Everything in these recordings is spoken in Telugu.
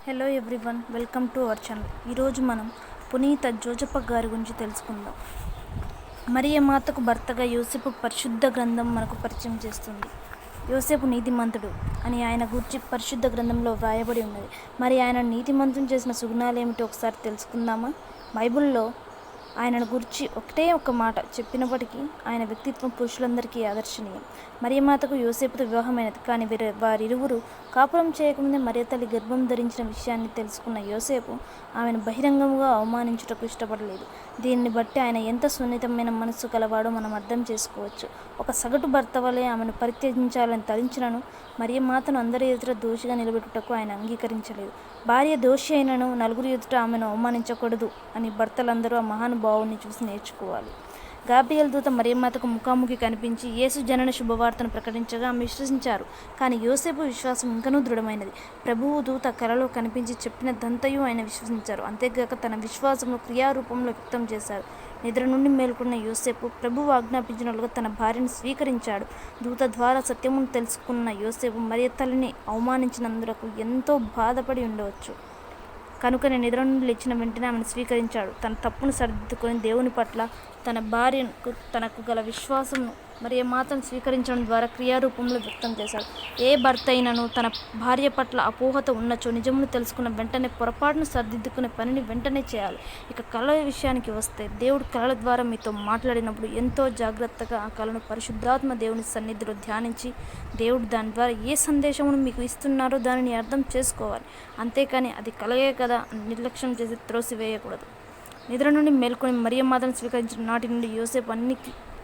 Hello everyone, welcome to our channel. ఈరోజు మనం పునీత జోజప్ప గారి గురించి తెలుసుకుందాం. మరియ మాతకు భర్తగా యోసేపు పరిశుద్ధ గ్రంథం మనకు పరిచయం చేస్తుంది. యోసేపు నీతిమంతుడు అని ఆయన గూర్చి పరిశుద్ధ గ్రంథంలో వ్రాయబడి ఉన్నది. మరి ఆయన నీతిమంతుని చేసిన సుగుణాలు ఏమిటో ఒకసారి తెలుసుకుందామా? బైబిల్లో ఆయనను గురించి ఒకటే ఒక మాట చెప్పినప్పటికీ ఆయన వ్యక్తిత్వం పురుషులందరికీ ఆదర్శనీయం. మరియమాతకు యోసేపుతో వివాహమైనది. కానీ వారిరువురు కాపురం చేయకముందే మరియ తల్లి గర్భం ధరించిన విషయాన్ని తెలుసుకున్న యోసేపు ఆమెను బహిరంగంగా అవమానించుటకు ఇష్టపడలేదు. దీనిని బట్టి ఆయన ఎంత సున్నితమైన మనస్సు కలవాడో మనం అర్థం చేసుకోవచ్చు. ఒక సగటు భర్త వలె ఆమెను పరిత్యజించాలని తలించినను మరియమాతను అందరి ఎదుట దోషిగా నిలబెట్టుటకు ఆయన అంగీకరించలేదు. భార్య దోషి అయినను నలుగురి ఎదుట ఆమెను అవమానించకూడదు అని భర్తలందరూ ఆ మహానుభావుని చూసి నేర్చుకోవాలి. గాబ్రియల్ దూత మరియమాతకు ముఖాముఖి కనిపించి యేసు జనన శుభవార్తను ప్రకటించగా ఆమె విశ్వసించారు. కానీ యోసేపు విశ్వాసం ఇంకనూ దృఢమైనది. ప్రభువు దూత కలలో కనిపించి చెప్పినదంతయు ఆయన విశ్వసించారు. అంతేగాక తన విశ్వాసమును క్రియారూపంలో వ్యక్తం చేశారు. నిద్ర నుండి మేల్కొన్న యోసేపు ప్రభువు ఆజ్ఞాపించినట్లుగా తన భార్యను స్వీకరించాడు. దూత ద్వారా సత్యమును తెలుసుకున్న యోసేపు మరియ తల్లిని అవమానించినందుకు ఎంతో బాధపడి ఉండవచ్చు. కనుకనే నిద్ర నుండి లేచిన వెంటనే ఆమెను స్వీకరించాడు. తన తప్పును సరిదిద్దుకొని దేవుని పట్ల తన భార్యకు తనకు గల విశ్వాసమును మరియ మాతను స్వీకరించడం ద్వారా క్రియారూపంలో వ్యక్తం చేశాడు. ఏ భర్త అయినను తన భార్య పట్ల అపోహత ఉన్నచో నిజమును తెలుసుకున్న వెంటనే పొరపాటును సరిదిద్దుకునే పనిని వెంటనే చేయాలి. ఇక కళ విషయానికి వస్తే, దేవుడు కళల ద్వారా మీతో మాట్లాడినప్పుడు ఎంతో జాగ్రత్తగా ఆ కళను పరిశుద్ధాత్మ దేవుని సన్నిధిలో ధ్యానించి దేవుడు దాని ద్వారా ఏ సందేశమును మీకు ఇస్తున్నారో దానిని అర్థం చేసుకోవాలి. అంతేకాని అది కలయే కదా అని నిర్లక్ష్యం చేసి త్రోసివేయకూడదు. నిద్ర నుండి మేల్కొని మరియమాతను స్వీకరించిన నాటి నుండి యోసేపు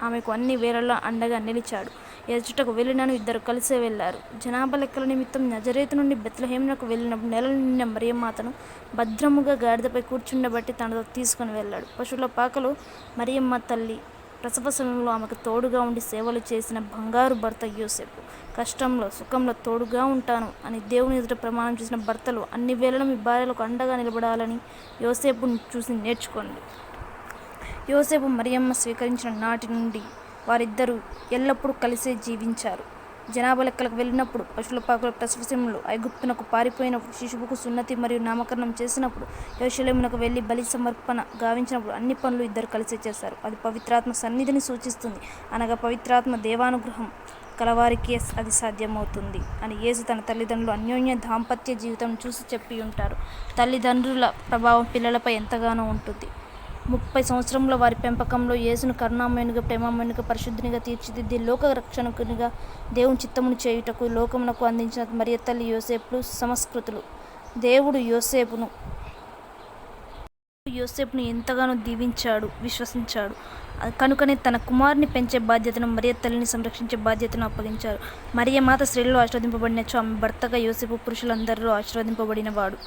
ఆమెకు అన్ని వేళల్లో అండగా నిలిచాడు. ఎదుటకు వెళ్ళినను ఇద్దరు కలిసే వెళ్ళారు. జనాభా లెక్కల నిమిత్తం నజరేతు నుండి బెత్లెహేమునకు వెళ్ళినప్పుడు నెలలు నిండిన మరియమాతను భద్రముగా గాడిదపై కూర్చుండబట్టి తనతో తీసుకుని వెళ్ళాడు. పశువుల పాకలో మరియమ్మ తల్లి ప్రసవ సమయంలో ఆమెకు తోడుగా ఉండి సేవలు చేసిన బంగారు భర్త యోసేపు. కష్టంలో సుఖంలో తోడుగా ఉంటాను అని దేవుని ఎదుట ప్రమాణం చేసిన భర్తలు అన్ని వేళలో మీ భార్యలకు అండగా నిలబడాలని యోసేపును చూసి నేర్చుకోండి. యోసేపు మరియమ్మ స్వీకరించిన నాటి నుండి వారిద్దరూ ఎల్లప్పుడూ కలిసే జీవించారు. జనాభా లెక్కలకు వెళ్ళినప్పుడు, పశువుల పాకల ప్రసవ సమయంలో, ఐగుప్తునకు పారిపోయినప్పుడు, శిశువుకు సున్నతి మరియు నామకరణం చేసినప్పుడు, యెరూషలేమునకు వెళ్ళి బలి సమర్పణ గావించినప్పుడు అన్ని పనులు ఇద్దరు కలిసే చేశారు. అది పవిత్రాత్మ సన్నిధిని సూచిస్తుంది. అనగా పవిత్రాత్మ దేవానుగ్రహం కలవారికే అది సాధ్యమవుతుంది అని యేసు తన తల్లిదండ్రులు అన్యోన్య దాంపత్య జీవితం చూసి చెప్పి ఉంటారు. తల్లిదండ్రుల ప్రభావం పిల్లలపై ఎంతగానో ఉంటుంది. 30 సంవత్సరంలో వారి పెంపకంలో యేసును కరుణామయునిగా, ప్రేమామయునిగా, పరిశుద్ధునిగా తీర్చిదిద్ది లోక రక్షణకునిగా దేవుని చిత్తమును చేయుటకు లోకమునకు అందించిన మరియ తల్లి యోసేపులు సమస్కృతులు. దేవుడు యోసేపును ఎంతగానో దీవించాడు, విశ్వసించాడు. కనుకనే తన కుమారుని పెంచే బాధ్యతను, మరియ తల్లిని సంరక్షించే బాధ్యతను అప్పగించారు. మరియ మాత స్త్రీలలో ఆశీర్వదింపబడినచో ఆమె భర్తగా యోసేపు పురుషులందరిలో ఆశీర్వదింపబడినవాడు.